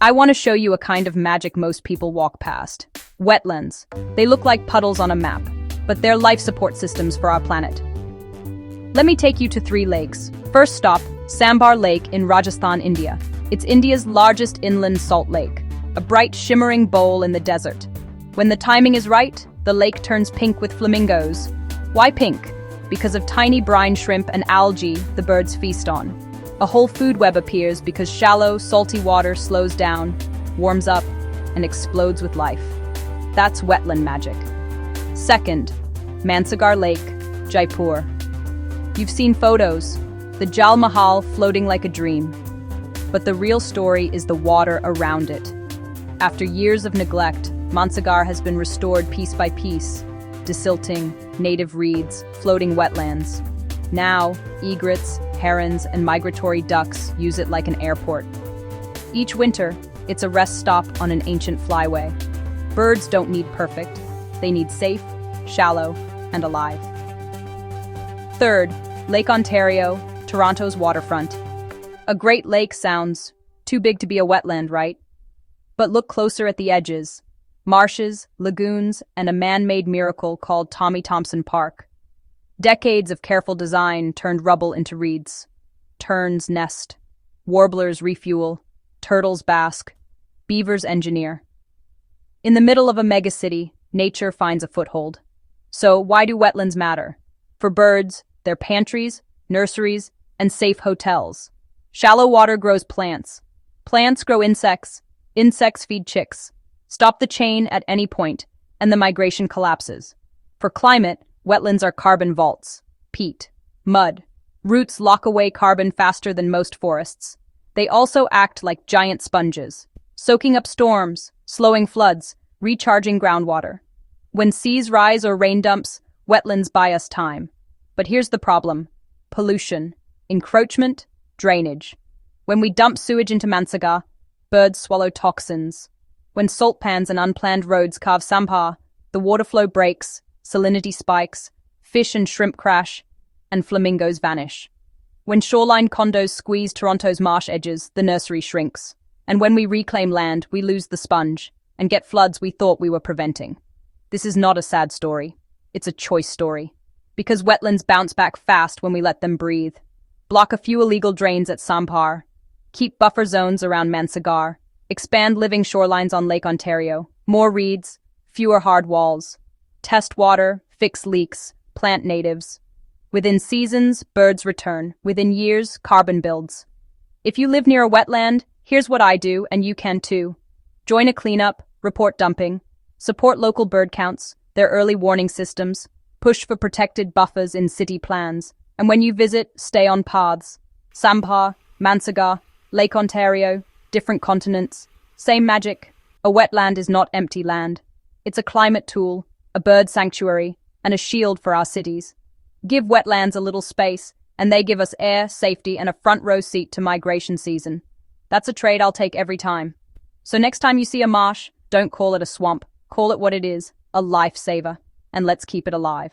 I want to show you a kind of magic most people walk past. Wetlands. They look like puddles on a map, but they're life support systems for our planet. Let me take you to 3 lakes. First stop, Sambhar Lake in Rajasthan, India. It's India's largest inland salt lake, a bright shimmering bowl in the desert. When the timing is right, the lake turns pink with flamingos. Why pink? Because of tiny brine shrimp and algae the birds feast on. A whole food web appears because shallow, salty water slows down, warms up, and explodes with life. That's wetland magic. Second, Mansagar Lake, Jaipur. You've seen photos, the Jal Mahal floating like a dream. But the real story is the water around it. After years of neglect, Mansagar has been restored piece by piece. Desilting, native reeds, floating wetlands. Now, egrets, herons, and migratory ducks use it like an airport. Each winter, it's a rest stop on an ancient flyway. Birds don't need perfect. They need safe, shallow, and alive. Third, Lake Ontario, Toronto's waterfront. A Great Lake sounds too big to be a wetland, right? But look closer at the edges. Marshes, lagoons, and a man-made miracle called Tommy Thompson Park. Decades of careful design turned rubble into reeds. Terns nest. Warblers refuel. Turtles bask. Beavers engineer. In the middle of a megacity, nature finds a foothold. So why do wetlands matter? For birds, they're pantries, nurseries, and safe hotels. Shallow water grows plants. Plants grow insects. Insects feed chicks. Stop the chain at any point, and the migration collapses. For climate, wetlands are carbon vaults. Peat, mud. Roots lock away carbon faster than most forests. They also act like giant sponges, soaking up storms, slowing floods, recharging groundwater. When seas rise or rain dumps, wetlands buy us time. But here's the problem: pollution, encroachment, drainage. When we dump sewage into Mansagar, birds swallow toxins. When salt pans and unplanned roads carve Sambhar, the water flow breaks, salinity spikes, fish and shrimp crash, and flamingos vanish. When shoreline condos squeeze Toronto's marsh edges, the nursery shrinks. And when we reclaim land, we lose the sponge and get floods we thought we were preventing. This is not a sad story. It's a choice story. Because wetlands bounce back fast when we let them breathe. Block a few illegal drains at Sambhar. Keep buffer zones around Mansagar. Expand living shorelines on Lake Ontario. More reeds, fewer hard walls. Test water, fix leaks, plant natives. Within seasons, birds return. Within years, carbon builds. If you live near a wetland, here's what I do, and you can too. Join a cleanup, report dumping, support local bird counts, their early warning systems, push for protected buffers in city plans, and when you visit, stay on paths. Sambhar, Mansagar, Lake Ontario, different continents, same magic. A wetland is not empty land. It's a climate tool, a bird sanctuary, and a shield for our cities. Give wetlands a little space, and they give us air, safety, and a front row seat to migration season. That's a trade I'll take every time. So next time you see a marsh, don't call it a swamp. Call it what it is, a lifesaver. And let's keep it alive.